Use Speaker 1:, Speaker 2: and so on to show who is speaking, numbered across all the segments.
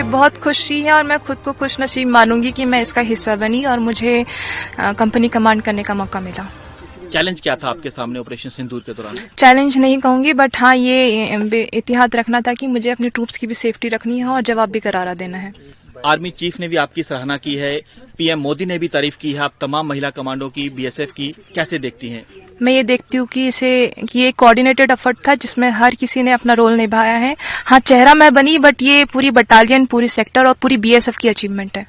Speaker 1: मुझे बहुत खुशी है और मैं खुद को खुशनसीब मानूंगी कि मैं इसका हिस्सा बनी और मुझे कंपनी कमांड करने का मौका मिला।
Speaker 2: चैलेंज क्या था आपके सामने ऑपरेशन सिंदूर के दौरान?
Speaker 1: चैलेंज नहीं कहूंगी, बट हाँ ये एहतियात रखना था कि मुझे अपने ट्रूप्स की भी सेफ्टी रखनी है और जवाब भी करारा देना है।
Speaker 2: आर्मी चीफ ने भी आपकी सराहना की है, पीएम मोदी ने भी तारीफ की है, आप तमाम महिला कमांडो की, बीएसएफ की, कैसे देखती हैं?
Speaker 1: मैं ये देखती हूँ कि ये एक कोऑर्डिनेटेड एफर्ट था जिसमें हर किसी ने अपना रोल निभाया है। हाँ चेहरा मैं बनी, बट ये पूरी बटालियन, पूरी सेक्टर और पूरी बीएसएफ की अचीवमेंट है।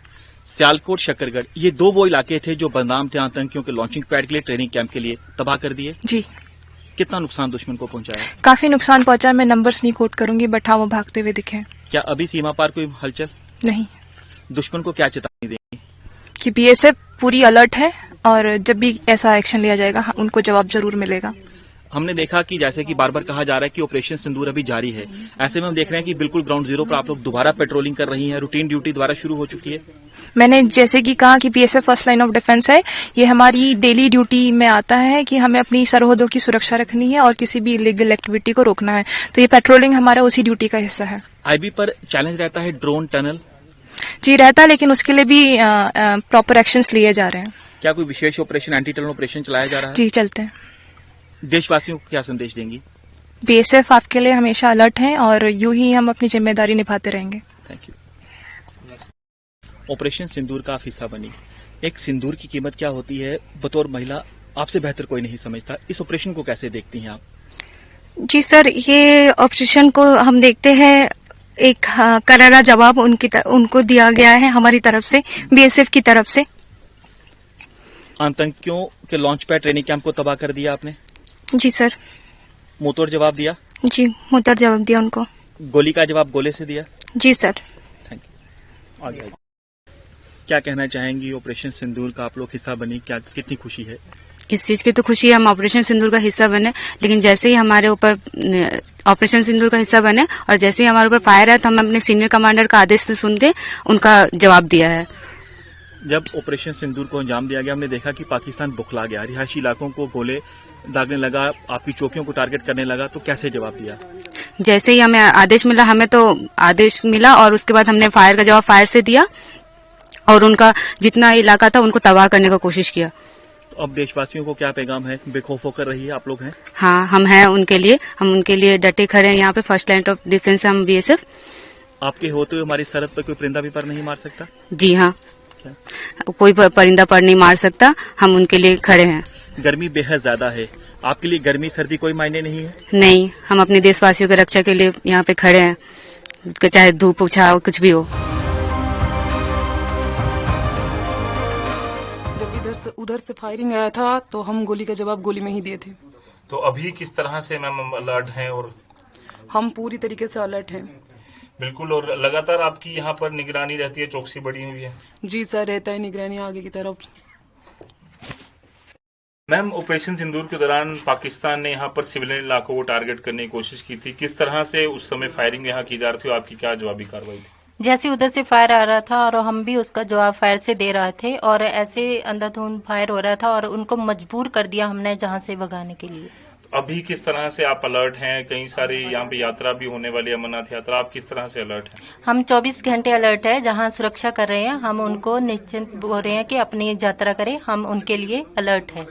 Speaker 2: सियालकोट, शकरगढ़, ये दो वो इलाके थे जो बदनाम थे आतंकियों के लॉन्चिंग पैड के लिए, ट्रेनिंग कैंप के लिए, तबाह कर दिए।
Speaker 1: जी।
Speaker 2: कितना नुकसान दुश्मन को पहुंचाया?
Speaker 1: काफी नुकसान पहुंचा, मैं नंबर्स नहीं कोट करूंगी, बट हाँ वो भागते हुए दिखे।
Speaker 2: क्या अभी सीमा पार कोई हलचल?
Speaker 1: नहीं।
Speaker 2: दुश्मन को क्या चेतावनी देंगी?
Speaker 1: कि बीएसएफ पूरी अलर्ट है और जब भी ऐसा एक्शन लिया जाएगा उनको जवाब जरूर मिलेगा।
Speaker 2: हमने देखा कि जैसे कि बार बार कहा जा रहा है कि ऑपरेशन सिंदूर अभी जारी है, ऐसे में हम देख रहे हैं कि बिल्कुल ग्राउंड जीरो पर आप लोग दोबारा पेट्रोलिंग कर रही हैं, रूटीन ड्यूटी दोबारा शुरू हो चुकी है।
Speaker 1: मैंने जैसे कि कहा कि BSF first line of defence है, ये हमारी डेली ड्यूटी में आता है कि हमें अपनी सरहदों की सुरक्षा रखनी है और किसी भी इलीगल एक्टिविटी को रोकना है, तो ये पेट्रोलिंग हमारा उसी ड्यूटी का हिस्सा है।
Speaker 2: आईबी पर चैलेंज रहता है ड्रोन टनल?
Speaker 1: जी रहता है, लेकिन उसके लिए भी प्रॉपर एक्शंस लिए जा रहे हैं।
Speaker 2: क्या कोई विशेष ऑपरेशन, एंटी टनल ऑपरेशन चलाया जा रहा है?
Speaker 1: जी चलते हैं।
Speaker 2: देशवासियों को क्या संदेश देंगी?
Speaker 1: बीएसएफ आपके लिए हमेशा अलर्ट है और यूं ही हम अपनी जिम्मेदारी निभाते रहेंगे।
Speaker 2: Thank you. ऑपरेशन सिंदूर का आप हिस्सा बनी, एक सिंदूर की कीमत क्या होती है बतौर महिला आपसे बेहतर कोई नहीं समझता, इस ऑपरेशन को कैसे देखती हैं आप?
Speaker 3: जी सर, ये ऑपरेशन को हम देखते हैं एक करारा जवाब उनको दिया गया है हमारी तरफ से, बीएसएफ की तरफ से।
Speaker 2: आतंकियों के लॉन्च पैड ट्रेनिंग कैंप को तबाह कर दिया आपने?
Speaker 3: जी सर।
Speaker 1: मुंहतोड़
Speaker 2: जवाब दिया?
Speaker 3: जी मुंहतोड़ जवाब दिया उनको।
Speaker 2: गोली का जवाब गोले से दिया?
Speaker 3: जी सर।
Speaker 2: Thank you. आगे क्या कहना चाहेंगी, ऑपरेशन सिंदूर का आप लोग हिस्सा बनी, क्या कितनी खुशी है?
Speaker 4: इस चीज की तो खुशी है, हम ऑपरेशन सिंदूर का हिस्सा बने, लेकिन जैसे ही हमारे ऊपर ऑपरेशन सिंदूर का हिस्सा बने और जैसे ही हमारे ऊपर फायर है तो हम अपने सीनियर कमांडर का आदेश से सुन के उनका जवाब दिया है।
Speaker 2: जब ऑपरेशन सिंदूर को अंजाम दिया गया, हमने देखा कि पाकिस्तान बुखला गया, रिहायशी इलाकों को गोले दागने लगा, आपकी चौकियों को टारगेट करने लगा, तो कैसे जवाब दिया?
Speaker 4: जैसे ही हमें आदेश मिला, हमें तो आदेश मिला और उसके बाद हमने फायर का जवाब फायर से दिया और उनका जितना इलाका था उनको तबाह करने का कोशिश किया।
Speaker 2: तो अब देशवासियों को क्या पैगाम है? बेखौफ होकर रही है, आप लोग हैं?
Speaker 4: हाँ, हम हैं उनके लिए, हम उनके लिए डटे खड़े हैं। यहाँ पे फर्स्ट लाइन ऑफ डिफेंस हम बीएसएफ।
Speaker 2: आपके होते हुए हमारी सरहद पर कोई परिंदा भी पर नहीं मार सकता?
Speaker 4: जी हाँ,
Speaker 2: क्या?
Speaker 4: कोई परिंदा पर नहीं मार सकता, हम उनके लिए खड़े हैं।
Speaker 2: गर्मी बेहद ज्यादा है, आपके लिए गर्मी सर्दी कोई मायने नहीं है?
Speaker 4: नहीं, हम अपने देशवासियों की रक्षा के लिए यहाँ पे खड़े हैं, चाहे धूप छाव कुछ भी हो।
Speaker 5: जब उधर से फायरिंग आया था तो हम गोली का जवाब गोली में ही दिए थे।
Speaker 6: तो अभी किस तरह से मैम अलर्ट हैं? और
Speaker 5: हम पूरी तरीके से अलर्ट हैं।
Speaker 6: बिल्कुल, और लगातार आपकी यहाँ पर निगरानी रहती है, चौकसी बढ़ी हुई है?
Speaker 5: जी सर, रहता है निगरानी आगे की तरफ।
Speaker 6: मैम, ऑपरेशन सिंदूर के दौरान पाकिस्तान ने यहाँ पर सिविलियन इलाकों को टारगेट करने की कोशिश की थी, किस तरह से उस समय फायरिंग यहाँ की जा रही थी, आपकी क्या जवाबी कार्रवाई थी?
Speaker 7: जैसे उधर से फायर आ रहा था और हम भी उसका जवाब फायर से दे रहे थे और ऐसे अंधाधुंध फायर हो रहा था और उनको मजबूर कर दिया हमने जहां से भगाने के लिए।
Speaker 6: अभी किस तरह से आप अलर्ट हैं? कई सारी यहाँ पे यात्रा भी होने वाली है, अमरनाथ यात्रा, आप किस तरह से अलर्ट हैं?
Speaker 7: हम 24 घंटे अलर्ट है, जहां सुरक्षा कर रहे हैं, हम उनको निश्चिंत बोल रहे हैं कि अपनी यात्रा करें, हम उनके लिए अलर्ट है।